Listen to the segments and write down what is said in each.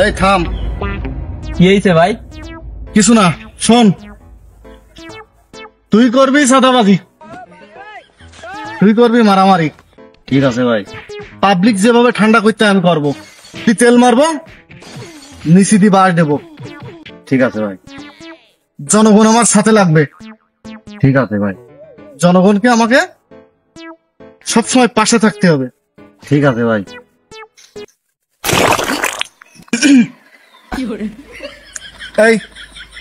এই থাম। কি হয়েছে ভাই? কিছু না, শোন, তুই করবি সাদাবাজি, তুই করবি মারামারি। ঠিক আছে ভাই। পাবলিক যেভাবে ঠান্ডা করতে আমি করবো। তুই তেল মারবো, নিচি দিয়ে বাস দেবো। ঠিক আছে ভাই। জনগণ আমার সাথে লাগবে। ঠিক আছে ভাই। জনগণকে আমাকে সবসময় পাশে থাকতে হবে। ঠিক আছে ভাই। এই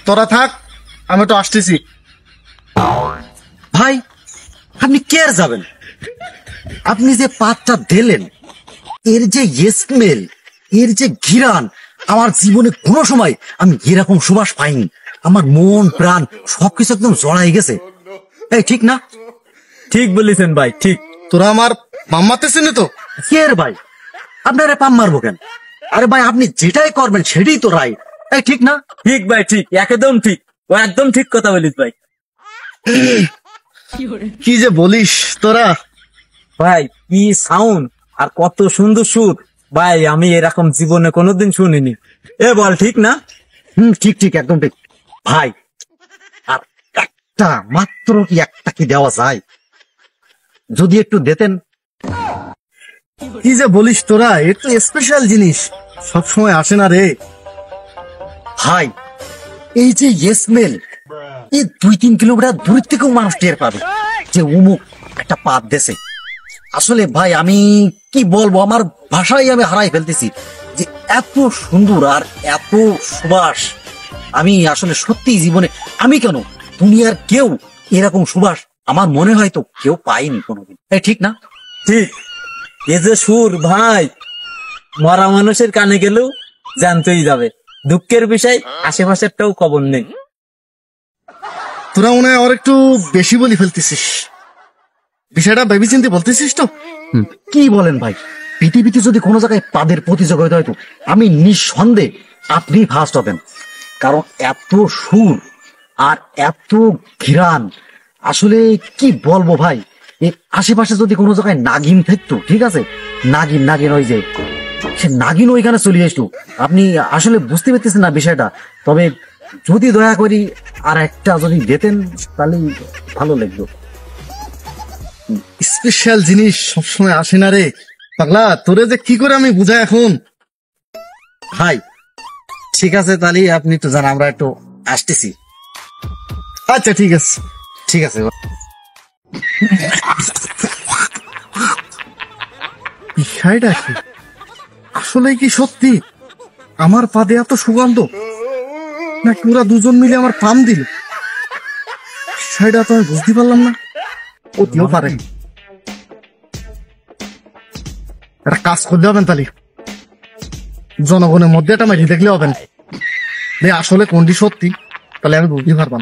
তোরা থাক, আমি তো আসতেছি। ভাই আপনি কে আর যাবেন? আপনি যে পাতটা দিলেন, এর যে স্মেল, এর যে ঘিরান, আমার জীবনে কোনো সময় আমি এরকম সুবাস পাইনি। আমার মন প্রাণ সবকিছু একদম জড়াই গেছে। এই ঠিক না? ঠিক বলেছেন ভাই, ঠিক। তোরা আমার মাম্মাতে চিনি তো? কে আর ভাই আপনারা পাম মারবো কেন? আরে ভাই আপনি যেটাই করবেন সেটাই তো রাইট। এই ঠিক না? ঠিক ভাই, ঠিক, একদম ঠিক। ও একদম ঠিক কথা বলিস ভাই। কি যে বলিস তোরা। ভাই কি সাউন্ড আর কত সুন্দর সুর ভাই, আমি এরকম জীবনে কোনোদিন শুনিনি। এ বল ঠিক না? ঠিক ঠিক একদম ঠিক ভাই। আর একটা মাত্র কি একটা কি দেওয়া যায়? যদি একটু দিতেন। কি যে বলিস তোরা, এ তো স্পেশাল জিনিস, সবসময় আসে না রে। ভাই এই যে স্মেল, এই 2-3 কিলোমিটার দূর থেকেও মানুষ টের পাবে যে উমুক একটা পাত দেশে। আসলে ভাই আমি কি বলবো, আমার ভাষাই আমি হারাই ফেলতেছি যে এত সুন্দর আর এত সুবাস আমি আসলে সত্যি জীবনে, আমি কেন দুনিয়ার কেউ এরকম সুবাস আমার মনে হয় তো কেউ পায়নি কোনোদিন। ঠিক না? ঠিক। এ যে সুর ভাই, মরা মানুষের কানে গেলেও জানতেই যাবে। দুঃখের বিষয় আশেপাশেরটাও খবর নেই। তোরা মনে হয় আর একটু বেশি বলি ফেলতেছিস। বিষয়টা ভেবে চিন্তে বলতেছিস তো? কি বলেন ভাই? পৃথিবীতে যদি কোনো জায়গায় পাদের প্রতিযোগিতা হয়তো আমি নিঃসন্দেহে আপনি ফার্স্ট হবেন। কারণ এত সুর আর এত ঘিরান, আসলে কি বলবো ভাই, এই আশেপাশে যদি কোনো জায়গায় নাগিন থাকতো, ঠিক আছে, নাগিন নাগিন ওই যে সে নাগিন ওইখানে চলে আসতো, আপনি আসলে বুঝতে পারতেছেন না বিষয়টা। তবে যদি দয়া করি আর একটা যদি দিতেন তাহলে ভালো লাগতো। স্পেশাল জিনিস সবসময় আসে না রে পাগলা, তোরে যে কি করে আমি বুঝাই এখন। ভাই ঠিক আছে, তাহলে আপনি তো জান আমরা একটু আসতেছি। আচ্ছা ঠিক আছে। ঠিক আছে। বিষয়টা কি আসলে কি সত্যি আমার পাদে এত সুগন্ধ, নাকি ওরা দুজন মিলে আমার পাম দিল? বিষয়টা তো আমি বুঝতে পারলাম না। হতেও পারে। একটা কাজ করতে হবেন তাহলে, জনগণের মধ্যে একটা মেরি দেখলে হবেন আসলে কোনটি সত্যি, তাহলে আমি বুঝতে পারবাম।